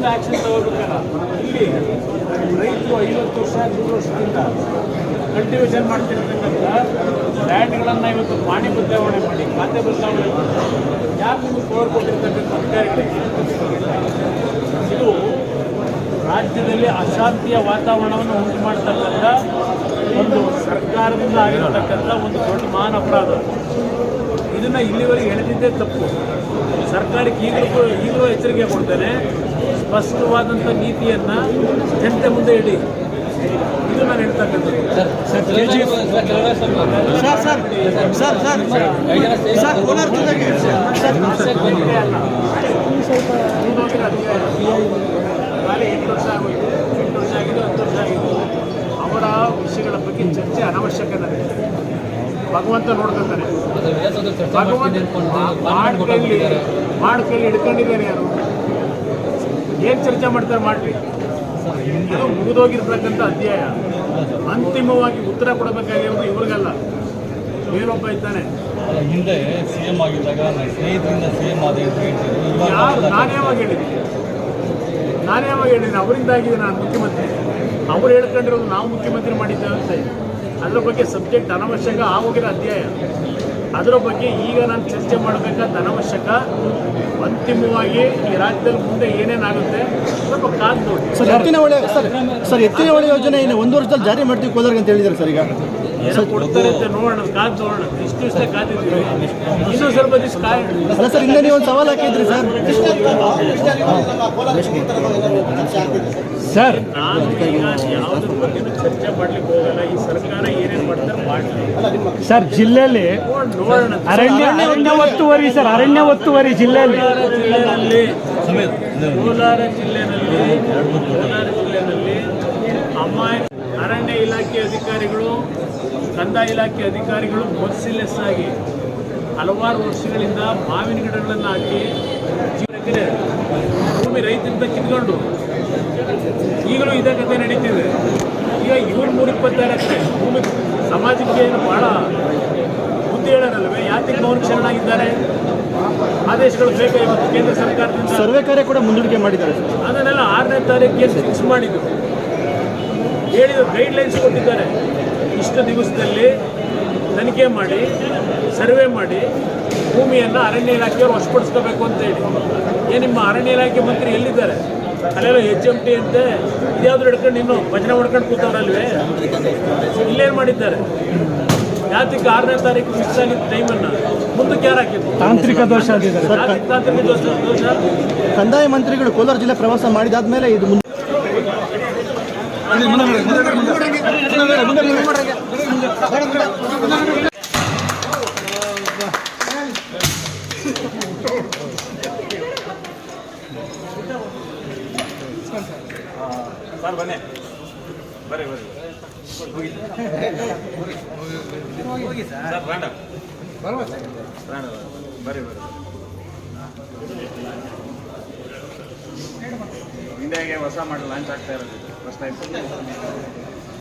ಮುಂದೆ ಆ್ಯಕ್ಷನ್ ತಗೋಬೇಕಲ್ಲ. ಇಲ್ಲಿ ರೈತರು 50 ವರ್ಷ 100 ವರ್ಷದಿಂದ ಕಲ್ಟಿವೇಷನ್ ಮಾಡ್ತಿರ್ತಕ್ಕಂಥ ಲ್ಯಾಂಡ್ಗಳನ್ನು ಇವತ್ತು ಪಾಣಿ ಬದಲಾವಣೆ ಮಾಡಿ, ಖಾತೆ ಬದಲಾವಣೆ ಮಾಡಿ, ಯಾರು ನಿಮಗೆ ಪವರ್ ಕೊಟ್ಟಿರ್ತಕ್ಕಂಥ ಅಧಿಕಾರಿಗಳಿಗೆ ಇದು ರಾಜ್ಯದಲ್ಲಿ ಅಶಾಂತಿಯ ವಾತಾವರಣವನ್ನು ಉಂಟು ಮಾಡತಕ್ಕಂಥ ಒಂದು ಸರ್ಕಾರದಿಂದ ಆಗಿರತಕ್ಕಂಥ ಒಂದು ದೊಡ್ಡ ಮಹಾನ್ ಅಪರಾಧ. ಇದನ್ನು ಇಲ್ಲಿವರೆಗೆ ಎಳೆದಿದ್ದೇ ತಪ್ಪು. ಸರ್ಕಾರಕ್ಕೆ ಈಗಲೂ ಎಚ್ಚರಿಕೆ ಕೊಡ್ತೇನೆ, ಸ್ಪಷ್ಟವಾದಂಥ ನೀತಿಯನ್ನು ಜನತೆ ಮುಂದೆ ಇಡಿ. ಇದು ನಾನು ಹೇಳ್ತಕ್ಕಂಥದ್ದು. ಖಾಲಿ 8 ವರ್ಷ ಆಗೋಯ್ತು, 8 ವರ್ಷ ಆಗಿದೆ, 10 ವರ್ಷ ಆಗಿದೆ. ಅವರ ವಿಷಯಗಳ ಬಗ್ಗೆ ಚರ್ಚೆ ಅನವಶ್ಯಕತೆ. ಭಗವಂತ ನೋಡ್ಕೊತಾನೆ. ಮಾಡ್ಕೈಲಿ ಹಿಡ್ಕೊಂಡಿದ್ದಾರೆ ಯಾರು? ಏನು ಚರ್ಚೆ ಮಾಡ್ತಾರೆ ಮಾಡ್ರಿ. ಇದು ಮುಗಿದೋಗಿರ್ತಕ್ಕಂಥ ಅಧ್ಯಾಯ. ಅಂತಿಮವಾಗಿ ಉತ್ತರ ಕೊಡಬೇಕಾಗಿರೋದು ಇವ್ರಿಗಲ್ಲ, ಬೇರೊಬ್ಬ ಇದ್ದಾನೆ. ಹಿಂದೆ ಸಿಎಂ ಆಗಿದ್ದಾಗ ಸ್ನೇಹಿತರಿಂದ ಸಿಎಂ ಆದ ನಾನೇ ಯಾವಾಗ ಹೇಳಿದ್ದೀನಿ ಅವರಿಂದಾಗಿದೆ ನಾನು ಮುಖ್ಯಮಂತ್ರಿ. ಅವ್ರು ಹೇಳ್ಕೊಂಡಿರೋದು ನಾವು ಮುಖ್ಯಮಂತ್ರಿ ಮಾಡಿದ್ದೇವೆ ಅಂತ. ಅದರ ಬಗ್ಗೆ ಸಬ್ಜೆಕ್ಟ್ ಅನವಶ್ಯಕ ಆಗೋಗಿರೋ ಅಧ್ಯಾಯ. ಅದರ ಬಗ್ಗೆ ಈಗ ನಾನು ಚರ್ಚೆ ಮಾಡಬೇಕಾದ ಅನವಶ್ಯಕ. ಅಂತಿಮವಾಗಿ ಈ ರಾಜ್ಯದಲ್ಲಿ ಮುಂದೆ ಏನೇನಾಗುತ್ತೆ ಸ್ವಲ್ಪ ಕಾದು ನೋಡಿ. ಎತ್ತಿನ ಹೊಳೆ ಯೋಜನೆ ಇನ್ನು 1 ವರ್ಷದಲ್ಲಿ ಜಾರಿ ಮಾಡ್ತೀವಿ ಕೋಲಾರ ಅಂತ ಹೇಳಿದ್ದಾರೆ ಸರ್. ಈಗ ಏನೋ ಕೊಡ್ತಾರೆ ಅಂತ ನೋಡೋಣ, ಕಾದು ನೋಡೋಣ. ಇಷ್ಟು ದಿವಸ ಕಾದಿದ್ದೀವಿ, ಇನ್ನೂ ಸ್ವಲ್ಪ ದಿವಸ ಅಲ್ಲ ಸರ್, ಹಿಂದೆ ನೀವು ಒಂದು ಸವಾಲು ಹಾಕಿದ್ರಿ ಸರ್. ನಾನು ಈಗ ಯಾವುದ್ರ ಬಗ್ಗೆ ಚರ್ಚೆ ಮಾಡ್ಲಿಕ್ಕೆ ಹೋಗಲ್ಲ. ಈ ಸರ್ಕಾರ ಏನೇನು ಮಾಡ್ತಾರೆ ಮಾಡಲಿ ಸರ್. ಜಿಲ್ಲೆಯಲ್ಲಿ ಅರಣ್ಯ ಒತ್ತುವರಿ ಸರ್, ಅರಣ್ಯ ಒತ್ತುವರಿ ಜಿಲ್ಲೆಯಲ್ಲಿ ಕೋಲಾರ ಜಿಲ್ಲೆಯಲ್ಲಿ ಅರಣ್ಯ ಇಲಾಖೆ ಅಧಿಕಾರಿಗಳು, ಕಂದಾಯ ಇಲಾಖೆ ಅಧಿಕಾರಿಗಳು ಮರ್ಸಿಲೆಸ್ ಆಗಿ ಹಲವಾರು ವರ್ಷಗಳಿಂದ ಮಾವಿನ ಗಿಡಗಳನ್ನು ಹಾಕಿ ಜೀವನಕ್ಕೆ ಭೂಮಿ ರೈತರಿಂದ ಕಿತ್ಕೊಂಡು ಈಗಲೂ ಇದೇ ಕಥೆ ನಡೀತಿದೆ. ಈಗ ಇವ್ರು 126 ಎಕರೆ ಭೂಮಿ ಸಮಾಜಕ್ಕೆ ಭಾಳ ಬುದ್ಧಿ ಹೇಳೋರಲ್ವೇ? ಯಾತಿಗೆ ಮೌನ ಶರಣಾಗಿದ್ದಾರೆ? ಆದೇಶಗಳು ಬೇಕಾಗಿತ್ತು ಕೇಂದ್ರ ಸರ್ಕಾರದಿಂದ. ಸರ್ವೆ ಕಾರ್ಯ ಕೂಡ ಮುಂದೂಡಿಕೆ ಮಾಡಿದ್ದಾರೆ. ಅದನ್ನೆಲ್ಲ 6ನೇ ತಾರೀಕಿಗೆ ಫಿಕ್ಸ್ ಮಾಡಿದ್ದು, ಹೇಳಿದ್ರು, ಗೈಡ್ಲೈನ್ಸ್ ಕೊಟ್ಟಿದ್ದಾರೆ. ಇಷ್ಟು ದಿವಸದಲ್ಲಿ ತನಿಖೆ ಮಾಡಿ, ಸರ್ವೆ ಮಾಡಿ, ಭೂಮಿಯನ್ನು ಅರಣ್ಯ ಇಲಾಖೆಯವರು ವಶಪಡಿಸ್ಕೋಬೇಕು ಅಂತ ಹೇಳಿ. ನಿಮ್ಮ ಅರಣ್ಯ ಇಲಾಖೆ ಮಂತ್ರಿ ಎಲ್ಲಿದ್ದಾರೆ? ಅಲ್ಲೆಲ್ಲ HMT ಅಂತೆ ಇದ್ಯಾವ್ದು ಹಿಡ್ಕೊಂಡು ಇನ್ನೂ ಭಜನೆ ಹೊಡ್ಕೊಂಡು ಕೂತವ್ರಲ್ವೇ? ಇಲ್ಲೇನು ಮಾಡಿದ್ದಾರೆ? ಯಾತಕ್ಕೆ 6ನೇ ತಾರೀಕು ಫಿಕ್ಸ್ ಆಗಿದ್ದ ಟೈಮನ್ನು ಮುಂದಕ್ಕೆ ಯಾರು ಹಾಕಿದ್ರು? ತಾಂತ್ರಿಕ ದೋಷ. ತಾಂತ್ರಿಕ ದೋಷ. ಕಂದಾಯ ಮಂತ್ರಿಗಳು ಕೋಲಾರ ಜಿಲ್ಲೆ ಪ್ರವಾಸ ಮಾಡಿದಾದ್ಮೇಲೆ ಇದು ಸರ್ ಬನ್ನಿ, ಬರ್ರಿ ಸರ್, ಬರ್ರಿ. ಇಂಡಿಯಾಗೆ ಹೊಸ ಮಾಡಲ್ ಲಾಂಚ್ ಆಗ್ತಾ ಇರೋದು ಫಸ್ಟ್ ಟೈಮ್.